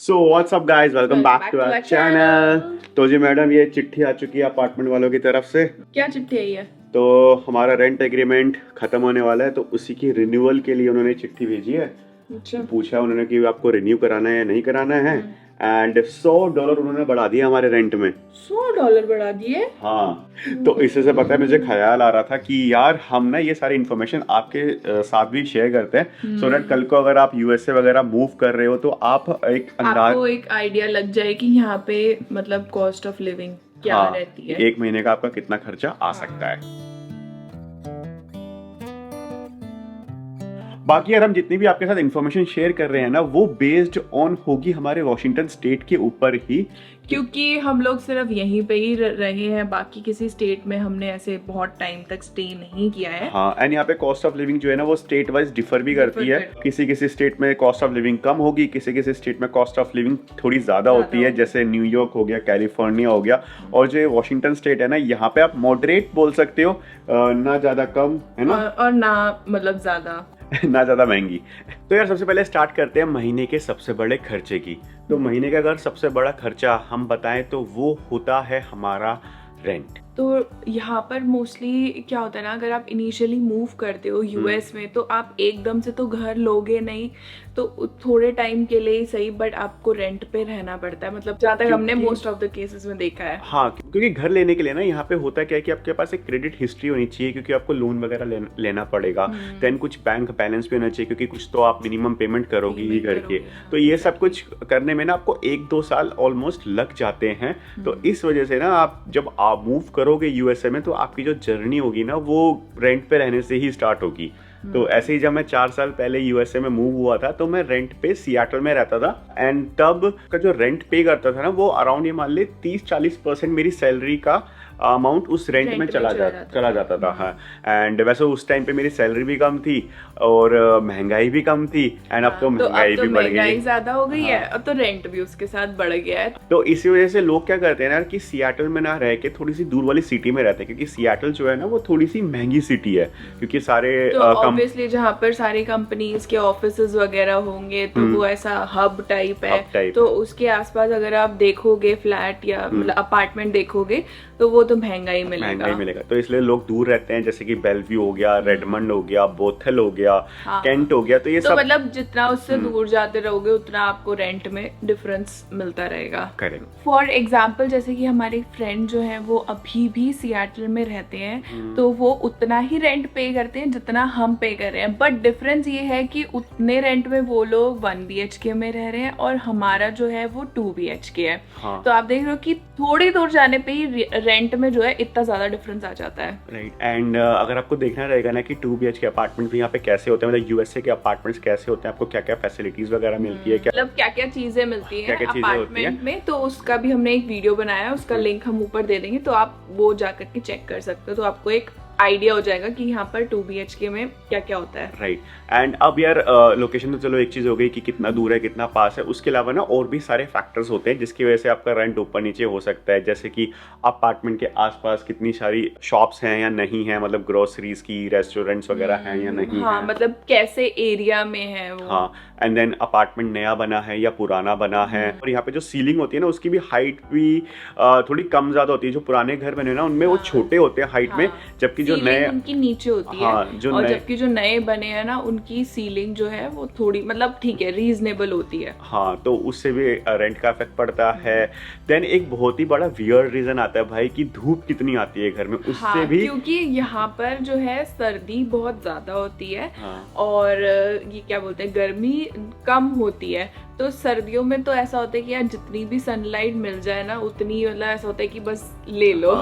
So what's up guys, welcome back to our channel. तो जी madam, ये चिट्ठी आ चुकी है अपार्टमेंट वालों की तरफ से। क्या चिट्ठी आई है? तो हमारा रेंट एग्रीमेंट खत्म होने वाला है, तो उसी की रिन्यूअल के लिए उन्होंने चिट्ठी भेजी है। अच्छा। पूछा उन्होंने कि आपको रिन्यू कराना है या नहीं कराना है। एंड $100 उन्होंने बढ़ा दिया हमारे रेंट में। $100 बढ़ा दिए? हाँ, तो इससे से पता है, मुझे ख्याल आ रहा था कि यार हम ना ये सारी इन्फॉर्मेशन आपके साथ भी शेयर करते हैं, सो दैट कल को अगर आप यूएसए वगैरह मूव कर रहे हो तो आप एक आपको एक आइडिया लग जाए कि यहाँ पे मतलब कॉस्ट ऑफ लिविंग क्या रहती है, एक महीने का आपका कितना खर्चा आ सकता है। बाकी यार हम जितनी भी आपके साथ इन्फॉर्मेशन शेयर कर रहे हैं ना, वो बेस्ड ऑन होगी हमारे वॉशिंगटन स्टेट के ऊपर ही, क्योंकि हम लोग सिर्फ यहीं पे ही रहे हैं, बाकी किसी स्टेट में हमने ऐसे बहुत टाइम तक स्टे नहीं किया है। हाँ, एंड यहाँ पे कॉस्ट ऑफ लिविंग जो है ना वो स्टेट वाइज डिफर भी करती है। किसी किसी स्टेट में कॉस्ट ऑफ लिविंग कम होगी, किसी किसी स्टेट में कॉस्ट ऑफ लिविंग थोड़ी ज्यादा होती है, जैसे न्यूयॉर्क हो गया, कैलिफोर्निया हो गया। और जो वॉशिंगटन स्टेट है ना, यहाँ पे आप मॉडरेट बोल सकते हो, ना ज्यादा कम है ना, और ना मतलब ज्यादा ना ज्यादा महंगी। तो यार सबसे पहले स्टार्ट करते हैं महीने के सबसे बड़े खर्चे की। तो महीने का अगर सबसे बड़ा खर्चा हम बताएं तो वो होता है हमारा रेंट। तो यहाँ पर मोस्टली क्या होता है ना, अगर आप इनिशियली मूव करते हो यूएस में तो आप एकदम से तो घर लोगे नहीं, तो थोड़े टाइम के लिए ही सही, बट आपको रेंट पे रहना पड़ता है, मतलब जहाँ तक हमने मोस्ट ऑफ द केसेस में देखा है। हाँ, क्योंकि घर लेने के लिए ना यहाँ पे होता क्या है कि आपके पास एक क्रेडिट हिस्ट्री होनी चाहिए, क्योंकि आपको लोन वगैरह लेना पड़ेगा। देन कुछ बैंक बैलेंस भी होना चाहिए, क्योंकि कुछ तो आप मिनिमम पेमेंट करोगे ही घर के। तो ये सब कुछ करने में ना आपको 1-2 साल ऑलमोस्ट लग जाते हैं। तो इस वजह से ना आप जब आप मूव करोगे यूएसए में, तो आपकी जो जर्नी होगी ना वो रेंट पे रहने से ही स्टार्ट होगी। तो ऐसे ही जब मैं 4 साल पहले यूएसए में मूव हुआ था, तो मैं रेंट पे सियाटल में रहता था। एंड तब का जो रेंट पे करता था ना, वो अराउंड ये मान ले 30-40% मेरी सैलरी का अमाउंट उस रेंट में चला जाता था। हाँ, एंड वैसे उस टाइम पे मेरी सैलरी भी कम थी और महंगाई भी कम थी। एंड अब तो महंगाई भी बढ़ गई है, ज्यादा हो गई है, अब तो रेंट भी उसके साथ बढ़ गया है। तो इसी वजह से लोग क्या करते हैं ना कि सियाटल में ना रह के थोड़ी सी दूर वाली सिटी में रहते हैं, क्योंकि सियाटल जो है ना वो थोड़ी सी महंगी सिटी है, क्योंकि सारे ऑब्वियसली जहाँ पर सारी कंपनीज के ऑफिसेज वगैरह होंगे तो वो ऐसा हब टाइप है। तो उसके आसपास अगर आप देखोगे फ्लैट या मतलब अपार्टमेंट देखोगे तो वो तो महंगा ही मिलेगा। तो इसलिए लोग दूर रहते हैं, जैसे कि बेलव्यू हो गया, रेडमंड हो गया, बोथल हो गया, केंट हो गया। तो ये तो सब मतलब जितना उससे दूर जाते रहोगे उतना आपको रेंट में डिफरेंस मिलता रहेगा। करेक्ट। फॉर एग्जाम्पल जैसे कि हमारे फ्रेंड जो है वो अभी भी सियाटल में रहते हैं, तो वो उतना ही रेंट पे करते हैं जितना हम पे कर रहे हैं, बट डिफरेंस ये है कि उतने रेंट में वो लोग 1 BHK में रह रहे हैं और हमारा जो है वो 2 BHK है। तो आप देख रहे हो कि थोड़ी दूर जाने पे ही रेंट में जो है इतना ज्यादा डिफरेंस आ जाता है। राइट। एंड अगर आपको देखना रहेगा ना कि 2 BHK अपार्टमेंट भी यहाँ पे कैसे होते हैं, मतलब यूएसए के अपार्टमेंट्स कैसे होते हैं, आपको क्या क्या फैसिलिटीज वगैरह मिलती है, मतलब क्या क्या चीजें मिलती है अपार्टमेंट में, तो उसका भी हमने एक वीडियो बनाया है, उसका लिंक हम ऊपर दे देंगे, तो आप वो जाकर के चेक कर सकते हो, तो आपको एक आइडिया हो जाएगा कि यहाँ पर 2 BHK में क्या क्या होता है। राइट। एंड अब यार लोकेशन तो चलो एक चीज हो गई कि कितना दूर है, कितना पास है, उसके अलावा ना और भी सारे फैक्टर्स होते हैं जिसकी वजह से आपका रेंट ऊपर नीचे हो सकता है, जैसे कि अपार्टमेंट के आसपास कितनी सारी शॉप्स हैं या नहीं है, मतलब ग्रोसरीज की, रेस्टोरेंट्स वगैरह हैं या नहीं है, मतलब कैसे एरिया में है वो। हाँ, एंड देन अपार्टमेंट नया बना है या पुराना बना है। और यहाँ पे जो सीलिंग होती है ना उसकी भी हाइट भी थोड़ी कम ज्यादा होती है। जो पुराने घर बने ना उनमें वो छोटे होते हैं हाइट में, जबकि जो नए उनकी नीचे होती है, और जबकि जो नए बने हैं ना उनकी सीलिंग जो है वो थोड़ी मतलब ठीक है, रीजनेबल होती है। हाँ, तो उससे भी रेंट का इफेक्ट पड़ता है। देन एक बहुत ही बड़ा वियर्ड रीजन आता है भाई कि धूप कितनी आती है घर में, उससे भी, क्योंकि यहाँ पर जो है सर्दी बहुत ज्यादा होती है और ये क्या बोलते हैं गर्मी कम होती है। तो सर्दियों में तो ऐसा होता है कि यार जितनी भी सनलाइट मिल जाए ना उतनी, मतलब ऐसा होता है कि बस ले लो।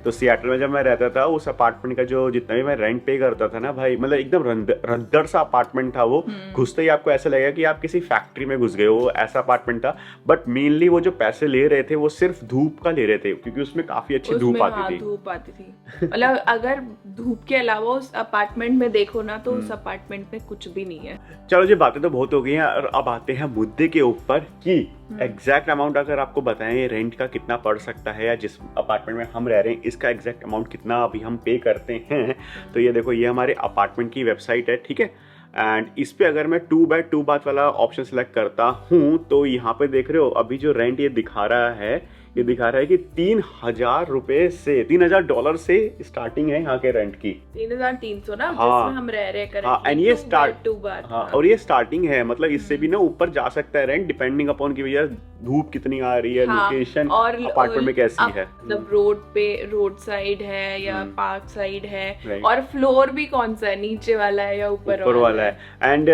तो सियाटल में जब मैं रहता था, उस अपार्टमेंट का जो जितना भी मैं रेंट पे करता था ना भाई, मतलब एकदम रद्दर सा अपार्टमेंट था वो। घुसते ही आपको ऐसा लगेगा कि आप किसी फैक्ट्री में घुस गए हो, ऐसा अपार्टमेंट था। बट मेनली वो जो पैसे ले रहे थे वो सिर्फ धूप का ले रहे थे, क्योंकि उसमें काफी अच्छी धूप आती थी। मतलब अगर धूप के अलावा उस अपार्टमेंट में देखो ना तो उस अपार्टमेंट में कुछ भी नहीं है। चलो जी, बातें तो बहुत हो गई हैं, और अब आते हैं मुद्दे के ऊपर कि एग्जैक्ट अमाउंट अगर आपको बताएं रेंट का कितना पड़ सकता है, या जिस अपार्टमेंट में हम रह रहे हैं इसका एग्जैक्ट अमाउंट कितना अभी हम पे करते हैं। तो ये देखो, ये हमारे अपार्टमेंट की वेबसाइट है, ठीक है। एंड इस पे अगर मैं 2x2 बाथ वाला ऑप्शन सेलेक्ट करता हूँ तो यहाँ पे देख रहे हो अभी जो रेंट ये दिखा रहा है, ये दिखा रहा है कि $3,000 से $3,000 से स्टार्टिंग है यहाँ के रेंट की। 3,300 ना, हाँ, जिसमें हम रह रहे हैं। हाँ, एंड ये स्टार्ट, हाँ, और ये स्टार्टिंग है, मतलब इससे भी ना ऊपर जा सकता है रेंट डिपेंडिंग अपॉन कि भैया धूप कितनी आ रही है, हाँ, लोकेशन और अपार्टमेंट में कैसी है, मतलब रोड पे, रोड साइड है या पार्क साइड है, Right. और फ्लोर भी कौन सा है, नीचे वाला है या ऊपर वाला है। एंड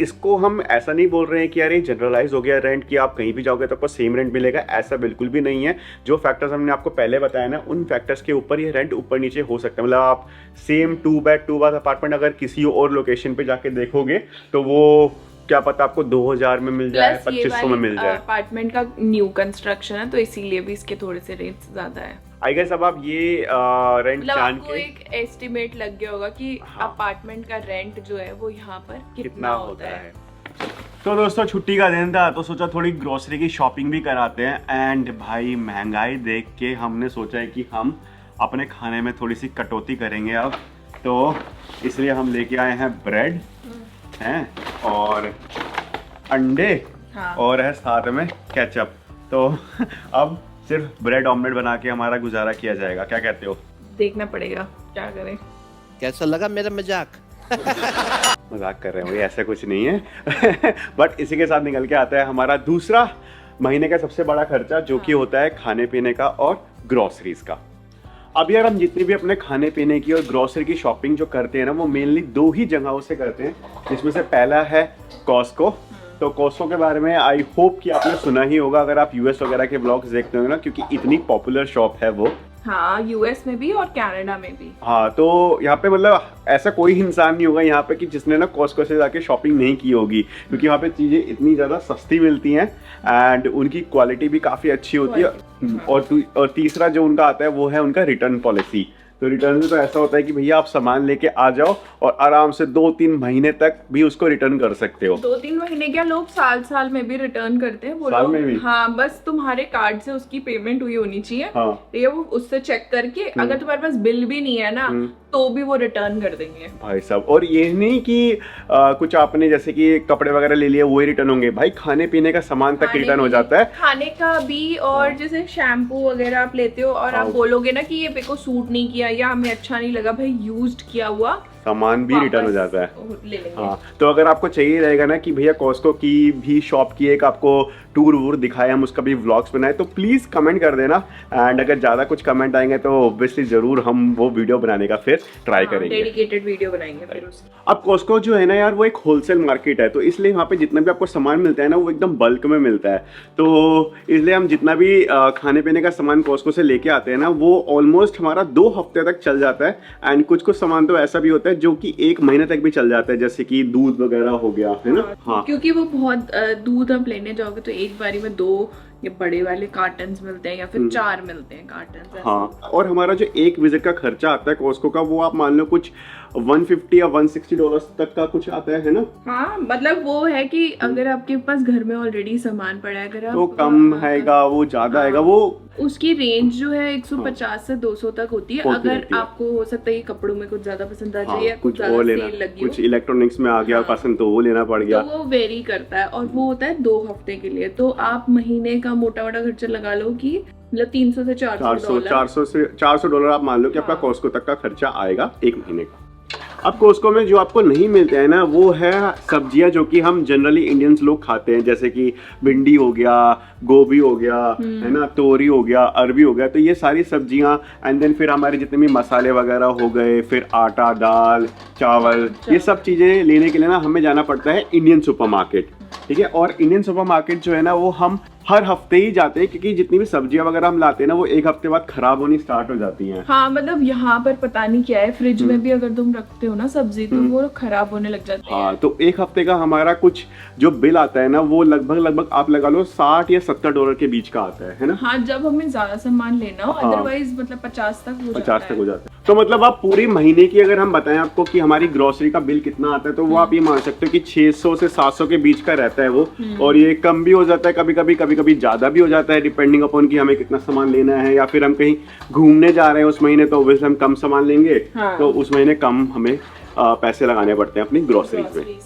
इसको हम ऐसा नहीं बोल रहे हैं कि यार ये जनरलाइज हो गया रेंट कि आप कहीं भी जाओगे तो आपको सेम रेंट मिलेगा, ऐसा बिल्कुल भी नहीं है। जो फैक्टर्स हमने आपको पहले बताया ना, उन फैक्टर्स के ऊपर ये रेंट ऊपर नीचे हो सकता है। मतलब आप सेम 2x2 बाथ अपार्टमेंट अगर किसी और लोकेशन पे जाके देखोगे तो वो क्या पता आपको 2,000 में मिल जाए, 2,500 में मिल जाए। अपार्टमेंट का न्यू कंस्ट्रक्शन है तो इसीलिए भी इसके थोड़े से रेट्स ज्यादा है। आई गेस अब आप ये रेंट मतलब जान आपको के एक एस्टिमेट लग गया होगा कि हाँ, अपार्टमेंट का रेंट जो है वो यहाँ पर कितना होता है। तो दोस्तों छुट्टी का दिन था तो सोचा थोड़ी ग्रोसरी की शॉपिंग भी कराते हैं। एंड भाई महंगाई देख के हमने सोचा है कि हम अपने खाने में थोड़ी सी कटौती करेंगे अब, तो इसलिए हम लेके आए हैं ब्रेड हैं और अंडे, हाँ, और है साथ में केचप। तो अब सिर्फ ब्रेड ऑमलेट बना के हमारा गुजारा किया जाएगा, क्या कहते हो? देखना पड़ेगा क्या करें। कैसा लगा मेरा मजाक? मजाक कर रहे हैं भाई, ऐसा कुछ नहीं है। बट इसी के साथ निकल के आता है हमारा दूसरा महीने का सबसे बड़ा खर्चा, जो कि होता है खाने पीने का और ग्रोसरीज का। अब यार हम जितनी भी अपने खाने पीने की और ग्रोसरी की शॉपिंग जो करते हैं ना, वो मेनली 2 ही जगहों से करते हैं, जिसमें से पहला है कॉस्को। तो कॉस्को के बारे में आई होप कि आपने सुना ही होगा अगर आप यूएस वगैरह के ब्लॉग्स देखते होंगे ना, क्योंकि इतनी पॉपुलर शॉप है वो। हाँ, यूएस में भी और कनाडा में भी। हाँ, तो यहाँ पे मतलब ऐसा कोई इंसान नहीं होगा यहाँ पे कि जिसने ना कॉस्को से जाके शॉपिंग नहीं की होगी, क्योंकि यहाँ पे चीज़ें इतनी ज़्यादा सस्ती मिलती हैं एंड उनकी क्वालिटी भी काफ़ी अच्छी होती है। और तीसरा जो उनका आता है वो है उनका रिटर्न पॉलिसी। तो रिटर्न में तो ऐसा होता है कि भैया आप सामान लेके आ जाओ और आराम से 2-3 महीने तक भी उसको रिटर्न कर सकते हो। 2-3 महीने क्या, लोग साल में भी रिटर्न करते हैं वो साल लोग। में भी? हाँ, बस तुम्हारे कार्ड से उसकी पेमेंट हुई होनी चाहिए। हाँ, ये वो उससे चेक करके अगर तुम्हारे पास बिल भी नहीं है ना तो भी वो रिटर्न कर देंगे भाई साहब। और ये नहीं कि कुछ आपने जैसे कि कपड़े वगैरह ले लिए वो ही रिटर्न होंगे, भाई खाने पीने का सामान तक रिटर्न हो जाता है। खाने का भी, और जैसे शैम्पू वगैरह आप लेते हो और आप बोलोगे ना कि ये मेरे को सूट नहीं किया या हमें अच्छा नहीं लगा, भाई यूज्ड किया हुआ सामान भी रिटर्न हो जाता है। ले लेंगे। हाँ, तो अगर आपको चाहिए रहेगा ना कि भैया कॉस्को की भी शॉप की एक आपको टूर वूर दिखाए, हम उसका भी व्लॉग्स बनाए, तो प्लीज़ कमेंट कर देना। एंड अगर ज़्यादा कुछ कमेंट आएंगे तो ऑब्वियसली ज़रूर हम वो वीडियो बनाने का फिर ट्राई करेंगे, डेडिकेटेड वीडियो बनाएंगे फिर उसकी। अब कॉस्को जो है ना यार, वो एक होलसेल मार्केट है, तो इसलिए वहाँ पे जितना भी आपको सामान मिलता है ना वो एकदम बल्क में मिलता है। तो इसलिए हम जितना भी खाने पीने का सामान कॉस्को से लेके आते हैं ना, वो ऑलमोस्ट हमारा 2 हफ्ते तक चल जाता है। एंड कुछ सामान तो ऐसा भी होता है जो कि 1 महीने तक भी चल जाता है, जैसे कि दूध वगैरह हो गया, है ना। हाँ, क्योंकि वो बहुत दूध आप लेने जाओगे तो एक बारी में 2 ये बड़े वाले कार्टन्स मिलते हैं या फिर 4 मिलते हैं कार्टन्स। हाँ, और हमारा जो एक विजिट का खर्चा आता है कॉस्को का, वो आप मान लो कुछ $150 या $160 तक का कुछ आता है ना। हाँ, मतलब वो है कि अगर आपके पास घर में ऑलरेडी सामान पड़ा है, अगर आप तो कम आएगा, वो ज्यादा आएगा, वो उसकी रेंज जो है 150 से 200 तक होती है। अगर आपको हो सकता है कपड़ों में कुछ ज्यादा पसंद आ जाए या कुछ और लेना, कुछ इलेक्ट्रॉनिक्स में आ गया पसंद तो वो लेना पड़ गया, तो वो वेरी करता है। और वो होता है 2 हफ्ते के लिए, तो आप महीने का मोटा मोटा खर्चा लगा लो कि मतलब 300 से 400 $400 आप मान लो कि आपका कॉस्को तक का खर्चा आएगा 1 महीने का। अब कॉस्को में जो आपको नहीं मिलते हैं ना, वो है सब्जियां जो कि हम जनरली इंडियंस लोग खाते हैं, जैसे कि भिंडी हो गया, गोभी हो गया, है ना, तोरी हो गया, अरबी हो गया। तो ये सारी सब्जियां एंड देन फिर हमारे जितने भी मसाले वगैरह हो गए, फिर आटा, दाल, चावल, ये सब चीज़ें लेने के लिए ना हमें जाना पड़ता है इंडियन सुपरमार्केट। ठीक है, और इंडियन सुपरमार्केट जो है ना वो हम हर हफ्ते ही जाते हैं, क्योंकि जितनी भी सब्जियां वगैरह हम लाते हैं ना वो 1 हफ्ते बाद खराब होनी स्टार्ट हो जाती हैं। हाँ, मतलब यहाँ पर पता नहीं क्या है, फ्रिज में भी अगर तुम रखते हो ना सब्जी तो वो खराब होने लग जाती है। हाँ, तो 1 हफ्ते का हमारा कुछ जो बिल आता है ना, वो लगभग आप लगा लो $60 या $70 के बीच का आता है ना। हाँ, जब हमें ज्यादा सामान लेना हो, अदरवाइज मतलब 50 तक हो जाता है। तो मतलब आप पूरी महीने की अगर हम बताएं आपको कि हमारी ग्रोसरी का बिल कितना आता है, तो वो आप ये मान सकते हो कि 600 से 700 के बीच का रहता है वो। और ये कम भी हो जाता है कभी कभी ज्यादा भी हो जाता है, डिपेंडिंग अपॉन कि हमें कितना सामान लेना है, या फिर हम कहीं घूमने जा रहे हैं उस महीने तो ऑब्वियसली हम कम सामान लेंगे, तो उस महीने कम हमें पैसे लगाने पड़ते हैं अपनी ग्रोसरीज में।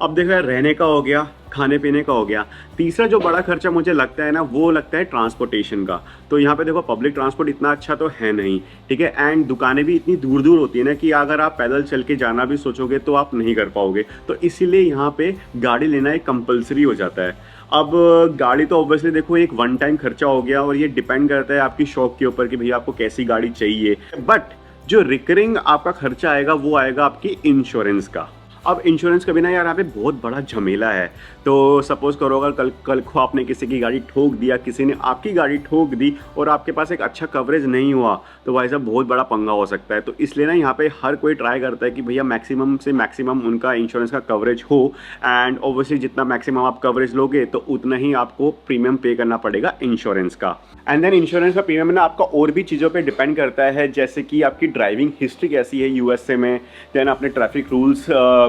अब देखो यार, रहने का हो गया, खाने पीने का हो गया। तीसरा जो बड़ा खर्चा मुझे लगता है ना, वो लगता है ट्रांसपोर्टेशन का। तो यहाँ पे देखो पब्लिक ट्रांसपोर्ट इतना अच्छा तो है नहीं, ठीक है, एंड दुकानें भी इतनी दूर दूर होती है ना कि अगर आप पैदल चल के जाना भी सोचोगे तो आप नहीं कर पाओगे। तो इसीलिए यहाँ पे गाड़ी लेना एक कंपलसरी हो जाता है। अब गाड़ी तो ऑब्वियसली देखो एक वन टाइम खर्चा हो गया, और ये डिपेंड करता है आपकी शौक के ऊपर कि भैया आपको कैसी गाड़ी चाहिए। बट जो रिकरिंग आपका खर्चा आएगा वो आएगा आपकी इंश्योरेंस का। अब इंश्योरेंस का भी ना यार यहाँ पे बहुत बड़ा झमेला है। तो सपोज करो अगर कल को आपने किसी की गाड़ी ठोक दिया, किसी ने आपकी गाड़ी ठोक दी और आपके पास एक अच्छा कवरेज नहीं हुआ, तो भाई साहब बहुत बड़ा पंगा हो सकता है। तो इसलिए ना यहाँ पे हर कोई ट्राई करता है कि भैया मैक्सिमम से मैक्सिमम उनका इंश्योरेंस का कवरेज हो, एंड ऑब्वियसली जितना मैक्सिमम आप कवरेज लोगे तो उतना ही आपको प्रीमियम पे करना पड़ेगा इंश्योरेंस का। एंड देन इंश्योरेंस का प्रीमियम ना आपका और भी चीज़ों पे डिपेंड करता है, जैसे कि आपकी ड्राइविंग हिस्ट्री कैसी है यूएसए में, देन आपने ट्रैफिक रूल्स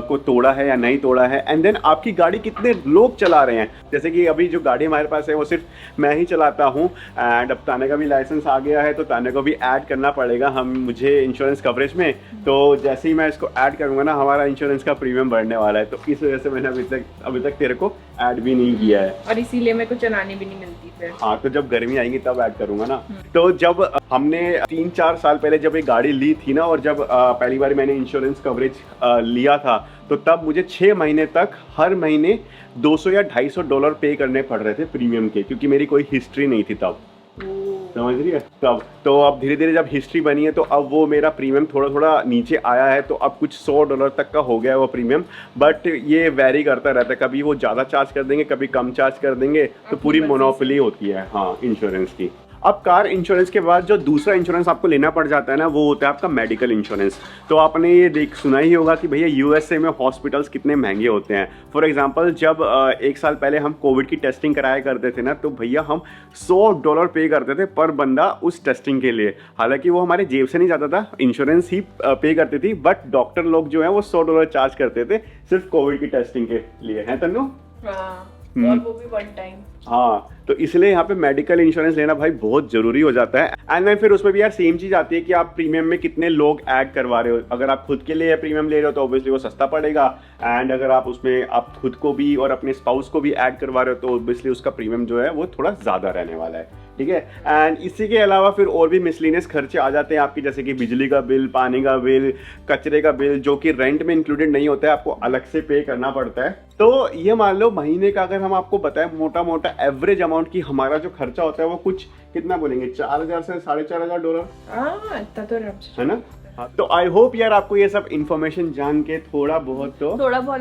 को तोड़ा है या नहीं तोड़ा है, एंड देन आपकी गाड़ी कितने लोग चला रहे हैं। जैसे कि अभी जो गाड़ी हमारे पास है वो सिर्फ मैं ही चलाता हूँ, एंड अब ताने का भी लाइसेंस आ गया है तो ताने को भी ऐड करना पड़ेगा मुझे इंश्योरेंस कवरेज में। तो जैसे ही मैं इसको ऐड करूँगा ना, हमारा इंश्योरेंस का प्रीमियम बढ़ने वाला है। तो इस वजह से मैंने अभी तक तेरे को ऐड भी नहीं किया है, और इसीलिए मेरे को चलानी भी नहीं मिलती फिर। हाँ, तो जब गर्मी आएगी तब ऐड करूंगा ना। तो जब हमने 3-4 साल पहले जब ये गाड़ी ली थी ना, और जब पहली बार मैंने इंश्योरेंस कवरेज लिया था, तो तब मुझे 6 महीने तक हर महीने $200 या $250 पे करने पड़ रहे थे प्रीमियम के, क्योंकि मेरी कोई हिस्ट्री नहीं थी तब। समझ रही है? तब तो अब धीरे धीरे जब हिस्ट्री बनी है तो अब वो मेरा प्रीमियम थोड़ा थोड़ा नीचे आया है। तो अब कुछ $100 तक का हो गया है वो प्रीमियम, बट ये वेरी करता रहता है, कभी वो ज़्यादा चार्ज कर देंगे, कभी कम चार्ज कर देंगे। तो पूरी मोनोपोली होती है हाँ इंश्योरेंस की। अब कार इंश्योरेंस के बाद जो दूसरा इंश्योरेंस आपको लेना पड़ जाता है ना, वो होता है आपका मेडिकल इंश्योरेंस। तो आपने ये सुना ही होगा कि भैया यूएसए में हॉस्पिटल्स कितने महंगे होते हैं। फॉर एग्जांपल जब 1 साल पहले हम कोविड की टेस्टिंग कराया करते थे ना, तो भैया हम $100 पे करते थे पर बंदा उस टेस्टिंग के लिए। हालांकि वो हमारे जेब से नहीं जाता था, इंश्योरेंस ही पे करती थी, बट डॉक्टर लोग जो है वो $100 चार्ज करते थे सिर्फ कोविड की टेस्टिंग के लिए। है तन्नू? और वो भी वन टाइम। हाँ, तो इसलिए यहाँ पे मेडिकल इंश्योरेंस लेना भाई बहुत जरूरी हो जाता है। एंड देन फिर उसमें भी यार सेम चीज आती है कि आप प्रीमियम में कितने लोग ऐड करवा रहे हो। अगर आप खुद के लिए प्रीमियम ले रहे हो तो ऑब्वियसली वो सस्ता पड़ेगा, एंड अगर आप उसमें आप खुद को भी और अपने स्पाउस को भी ऐड करवा रहे हो तो ऑब्वियसली उसका प्रीमियम जो है वो थोड़ा ज्यादा रहने वाला है, ठीक है। एंड इसी के अलावा फिर और भी मिसलिनियस खर्चे आ जाते हैं आपकी, जैसे कि बिजली का बिल, पानी का बिल, कचरे का बिल, जो कि रेंट में इंक्लूडेड नहीं होता है, आपको अलग से पे करना पड़ता है। तो ये मान लो महीने का अगर हम आपको बताएं मोटा मोटा एवरेज अमाउंट की हमारा जो खर्चा होता है वो कुछ कितना बोलेंगे, 4000 से $4500। इतना तो है ना? हाँ, तो आई होप यार आपको ये सब इन्फॉर्मेशन जान के थोड़ा बहुत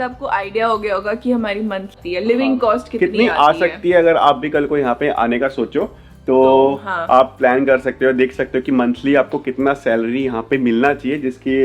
आपको आइडिया हो गया होगा कि हमारी मंथली लिविंग कॉस्ट कितनी आ सकती है। अगर आप भी कल को यहाँ पे आने का सोचो तो हाँ। आप प्लान कर सकते हो, देख सकते हो कि मंथली आपको कितना सैलरी यहाँ पे मिलना चाहिए, जिसके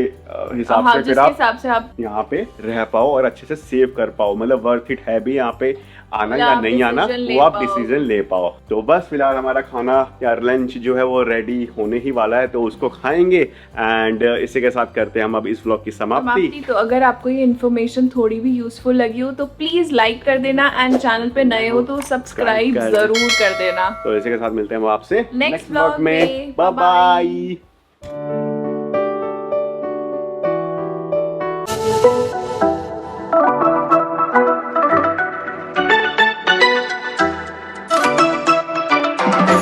हिसाब से फिर आप यहाँ पे रह पाओ और अच्छे से सेव कर पाओ। मतलब वर्थ इट है भी यहाँ पे आना या नहीं आना, वो आप डिसीजन ले पाओ। तो बस फिलहाल हमारा खाना या लंच जो है वो रेडी होने ही वाला है, तो उसको खाएंगे। एंड इसी के साथ करते हैं हम अब इस व्लॉग की समाप्ति। तो अगर आपको ये इन्फॉर्मेशन थोड़ी भी यूजफुल लगी हो तो प्लीज लाइक कर देना, एंड चैनल पे नए हो तो सब्सक्राइब जरूर कर देना। तो इसी के साथ मिलते हैं हम आपसे नेक्स्ट व्लॉग में। Bye bye.